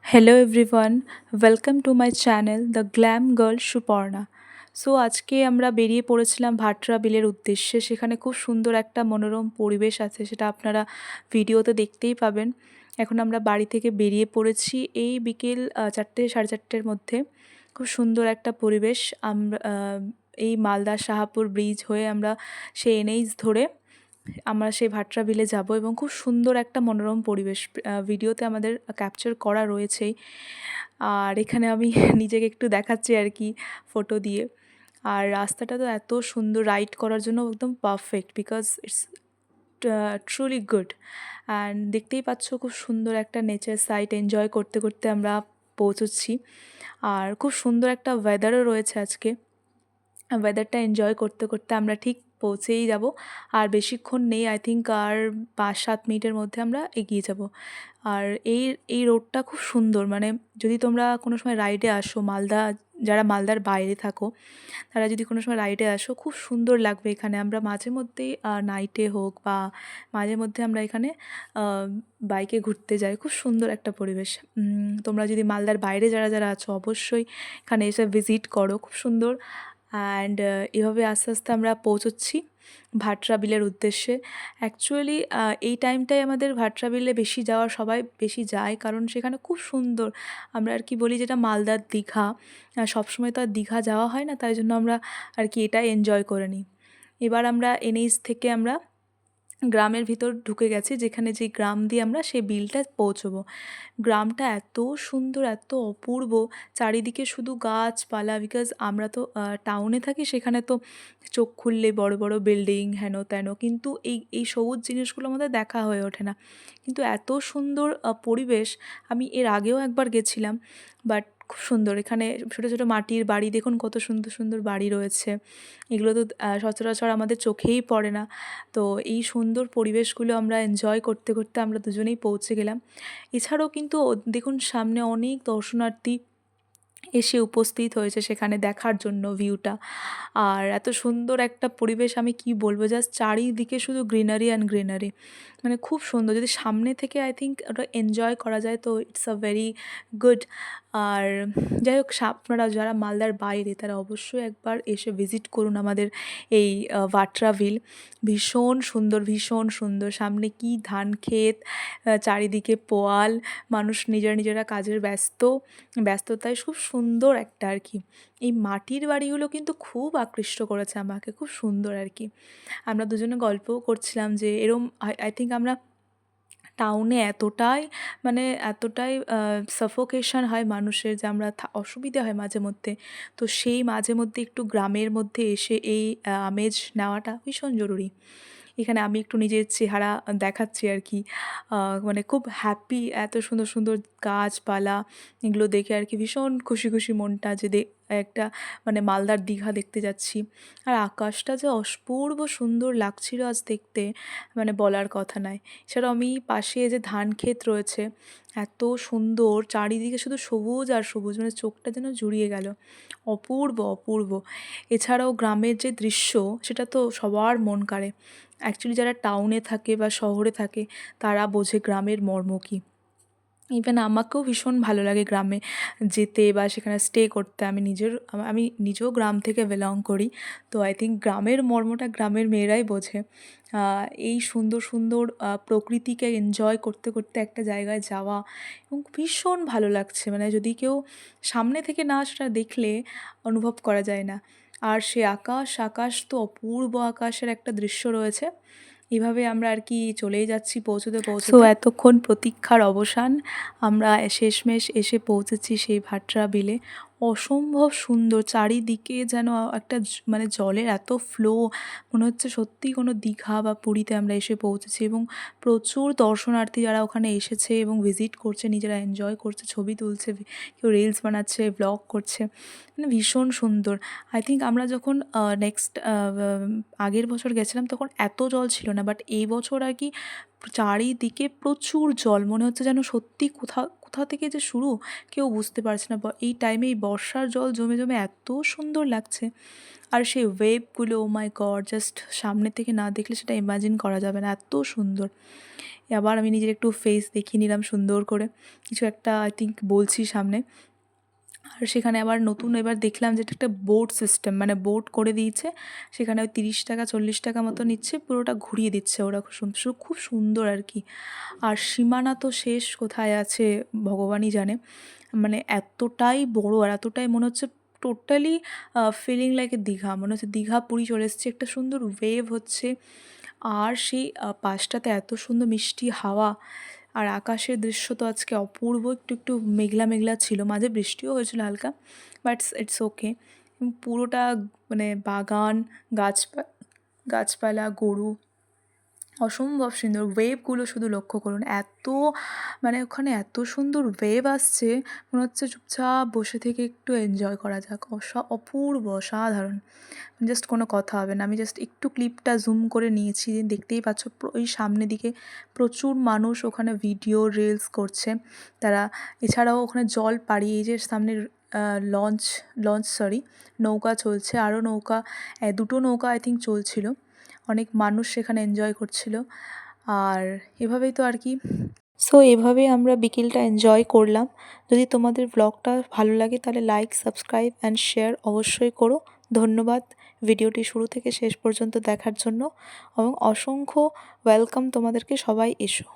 Hello everyone, welcome to my channel The Glam Girl Suparna. আজকে আমরা বেরিয়ে পড়েছিলাম ভাটরা বিলের উদ্দেশ্যে। সেখানে খুব সুন্দর একটা মনোরম পরিবেশ আছে, সেটা আপনারা ভিডিওতে দেখতেই পাবেন। এখন আমরা বাড়ি থেকে বেরিয়ে পড়েছি এই বিকেল ৪টে ৪:৩০-র মধ্যে। খুব সুন্দর একটা পরিবেশ। আমরা এই মালদা শাহাপুর ব্রিজ হয়ে আমরা সেই এনএইচ ধরে আমরা সেই ভাটরা বিলে যাব এবং খুব সুন্দর একটা মনোরম পরিবেশ ভিডিওতে আমাদের ক্যাপচার করা রয়েছেই। আর এখানে আমি নিজেকে একটু দেখাচ্ছি আর কি ফটো দিয়ে। আর রাস্তাটা তো এত সুন্দর, রাইড করার জন্য একদম perfect, because it's truly good. And দেখতেই পাচ্ছ খুব সুন্দর একটা নেচার সাইট এনজয় করতে করতে আমরা পৌঁছচ্ছি। আর খুব সুন্দর একটা ওয়েদারও রয়েছে আজকে। ওয়েদারটা এনজয় করতে করতে আমরা ঠিক পৌঁছেই যাব। আর বেশিক্ষণ নেই, আই থিঙ্ক আর ৫-৭ মিনিটের মধ্যে আমরা এগিয়ে যাব। আর এই এই রোডটা খুব সুন্দর, মানে যদি তোমরা কোনো সময় রাইডে আসো মালদা, যারা মালদার বাইরে থাকো তারা যদি কোনো সময় রাইডে আসো, খুব সুন্দর লাগবে এখানে। আমরা মাঝে মধ্যেই নাইটে হোক বা মাঝে মধ্যে আমরা এখানে বাইকে ঘুরতে যাই। খুব সুন্দর একটা পরিবেশ। তোমরা যদি মালদার বাইরে যারা যারা আছো অবশ্যই এখানে এসে ভিজিট করো, খুব সুন্দর। অ্যান্ড এভাবে আস্তে আস্তে আমরা পৌঁছচ্ছি ভাটরা বিলের উদ্দেশ্যে। অ্যাকচুয়ালি এই টাইমটাই আমাদের ভাটরা বিলে বেশি যাওয়া, সবাই বেশি যায় কারণ সেখানে খুব সুন্দর। আমরা আর কি বলি যেটা মালদার দীঘা। সবসময় তো আর দীঘা যাওয়া হয় না, তাই জন্য আমরা আর কি এটাই এনজয় করে নিই। এবার আমরা এনএইচ থেকে আমরা গ্রামের ভিতর ঢুকে গেছি, যেখানে যে গ্রাম দিয়ে আমরা সেই বিলটা পৌঁছবো। গ্রামটা এত সুন্দর, এত অপূর্ব, চারিদিকে শুধু গাছপালা। বিকজ আমরা তো টাউনে থাকি, সেখানে তো চোখ খুললে বড় বড় বিল্ডিং হেন তেন, কিন্তু এই এই সবুজ জিনিসগুলো আমাদের দেখা হয়ে ওঠে না। কিন্তু এত সুন্দর পরিবেশ। আমি এর আগেও একবার গেছিলাম, বাট খুব সুন্দর। এখানে ছোটো ছোটো মাটির বাড়ি, দেখুন কত সুন্দর সুন্দর বাড়ি রয়েছে। এগুলো তো সচরাচর আমাদের চোখেই পড়ে না। তো এই সুন্দর পরিবেশগুলো আমরা এনজয় করতে করতে আমরা দুজনেই পৌঁছে গেলাম। এছাড়াও কিন্তু দেখুন সামনে অনেক দর্শনার্থী এসে উপস্থিত হয়েছে সেখানে দেখার জন্য ভিউটা। আর এত সুন্দর একটা পরিবেশ, আমি কি বলবো, জাস্ট চারিদিকে শুধু গ্রিনারি অ্যান্ড গ্রিনারি। মানে খুব সুন্দর, যদি সামনে থেকে আই থিঙ্ক ওটা এনজয় করা যায় তো ইটস আ ভেরি গুড। আর যাই হোক, আপনারা যারা মালদার বাইরে তারা অবশ্যই একবার এসে ভিজিট করুন আমাদের এই ভাটরা বিল। ভীষণ সুন্দর, ভীষণ সুন্দর। সামনে কি ধান ক্ষেত, চারিদিকে পোয়াল, মানুষ নিজেরা কাজের ব্যস্ততায় খুব সুন্দর একটা আর কি। এই মাটির বাড়িগুলো কিন্তু খুব আকৃষ্ট করেছে আমাকে, খুব সুন্দর আর কি। আমরা দুজনে গল্পও করছিলাম যে এরম আই থিঙ্ক আমরা টাউনে এতটাই, মানে এতটাই সাফোকেশন হয় মানুষের, যে আমরা অসুবিধে হয় মাঝে মধ্যে। তো সেই মাঝে মধ্যে একটু গ্রামের মধ্যে এসে এই আমেজ নেওয়াটা ভীষণ জরুরি। এখানে আমি একটু নিজের চেহারা দেখাচ্ছি আর কি। মানে খুব হ্যাপি, এত সুন্দর সুন্দর গাছপালা, এগুলো দেখে আর কি ভীষণ খুশি খুশি মনটা, যে একটা মানে মালদার দীঘা দেখতে যাচ্ছি। আর আকাশটা যে অপূর্ব সুন্দর লাগছিল আজ দেখতে, মানে বলার কথা নয়। এছাড়াও আমি পাশে যে ধান ক্ষেত রয়েছে, এত সুন্দর, চারিদিকে শুধু সবুজ আর সবুজ, মানে চোখটা যেন জুড়িয়ে গেল। অপূর্ব অপূর্ব। এছাড়াও গ্রামের যে দৃশ্য, সেটা তো সবার মন কাড়ে। অ্যাকচুয়ালি যারা টাউনে থাকে বা শহরে থাকে তারা বোঝে গ্রামের মর্ম কী। ইভেন আমাকেও ভীষণ ভালো লাগে গ্রামে যেতে বা সেখানে স্টে করতে। আমি নিজেও গ্রাম থেকে বিলং করি। তো আই থিঙ্ক গ্রামের মর্মটা গ্রামের মেয়েরাই বোঝে। এই সুন্দর সুন্দর প্রকৃতিকে এনজয় করতে করতে একটা জায়গায় যাওয়া এবং ভীষণ ভালো লাগছে। মানে যদি কেউ সামনে থেকে না সেটা দেখলে অনুভব করা যায় না। আর সে আকাশ তো অপূর্ব আকাশের একটা দৃশ্য রয়েছে। এভাবে আমরা আর কি চলেই যাচ্ছি পৌঁছতে। এতক্ষণ প্রতীক্ষার অবসান। আমরা শেষমেশ এসে পৌঁছেছি সেই ভাটরা বিলে। অসম্ভব সুন্দর, চারিদিকে যেন একটা মানে জলের এত ফ্লো, মনে হচ্ছে সত্যিই কোনো দীঘা বা পুরীতে আমরা এসে পৌঁছেছি। এবং প্রচুর দর্শনার্থী যারা ওখানে এসেছে এবং ভিজিট করছে, নিজেরা এনজয় করছে, ছবি তুলছে, কেউ রিলস বানাচ্ছে, ব্লগ করছে, মানে ভীষণ সুন্দর। আই থিঙ্ক আমরা যখন নেক্সট আগের বছর গেছিলাম তখন এত জল ছিল না, বাট এই বছর আর কি চারিদিকে প্রচুর জল, মনে হচ্ছে যেন সত্যি কোথা কোথা থেকে যে শুরু কেউ বুঝতে পারছে না। এই টাইমে এই বর্ষার জল জমে জমে এত সুন্দর লাগছে। আর সেই ওয়েভগুলো, ও মাই গড! জাস্ট সামনে থেকে না দেখলে সেটা ইমাজিন করা যাবে না, এত সুন্দর। আবার আমি নিজের একটু ফেস দেখিয়ে নিলাম সুন্দর করে, কিছু একটা আই থিঙ্ক বলছি সামনে। আর সেখানে আবার নতুন এবার দেখলাম যে এটা একটা বোট সিস্টেম, মানে বোট করে দিয়েছে। সেখানে ওই 30 টাকা 40 টাকা মতো নিচ্ছে, পুরোটা ঘুরিয়ে দিচ্ছে ওরা, খুব সুন্দর আর কি। আর সীমানা তো শেষ কোথায় আছে ভগবানই জানে। মানে এতটাই বড় আর এতটাই মনে হচ্ছে totally feeling like a Digha, মনে হচ্ছে দীঘা পুরী চলে এসেছি। একটা সুন্দর ওয়েভ হচ্ছে, আর সেই পাশটাতে এত সুন্দর মিষ্টি হাওয়া। আর আকাশের দৃশ্য তো আজকে অপূর্ব, একটু একটু মেঘলা মেঘলা ছিল, মাঝে বৃষ্টিও হয়েছিল হালকা, বাট ইটস ওকে। পুরোটা মানে বাগান, গাছপালা, গরু, অসম্ভব সুন্দর। ওয়েভগুলো শুধু লক্ষ্য করুন, এত মানে ওখানে এত সুন্দর ওয়েভ আসছে, মনে হচ্ছে চুপচাপ বসে থেকে একটু এনজয় করা যাক। অপূর্ব, অসাধারণ, জাস্ট কোনো কথা হবে না। আমি জাস্ট একটু ক্লিপটা জুম করে নিয়েছি, দেখতেই পাচ্ছ ওই সামনের দিকে প্রচুর মানুষ ওখানে ভিডিও রিলস করছে তারা। এছাড়াও ওখানে জল পাড়িয়ে, এই যে সামনে লঞ্চ লঞ্চ সরি নৌকা চলছে, আরও নৌকা, দুটো নৌকা আই থিঙ্ক চলছিল। অনেক মানুষ সেখানে এনজয় করছিল। আর এভাবেই তো আর কি। সো এভাবেই আমরা বিকেলটা এনজয় করলাম। যদি তোমাদের ব্লগটা ভালো লাগে তাহলে লাইক, সাবস্ক্রাইব অ্যান্ড শেয়ার অবশ্যই করো। ধন্যবাদ ভিডিওটি শুরু থেকে শেষ পর্যন্ত দেখার জন্য, এবং অসংখ্য ওয়েলকাম তোমাদেরকে। সবাই এসো।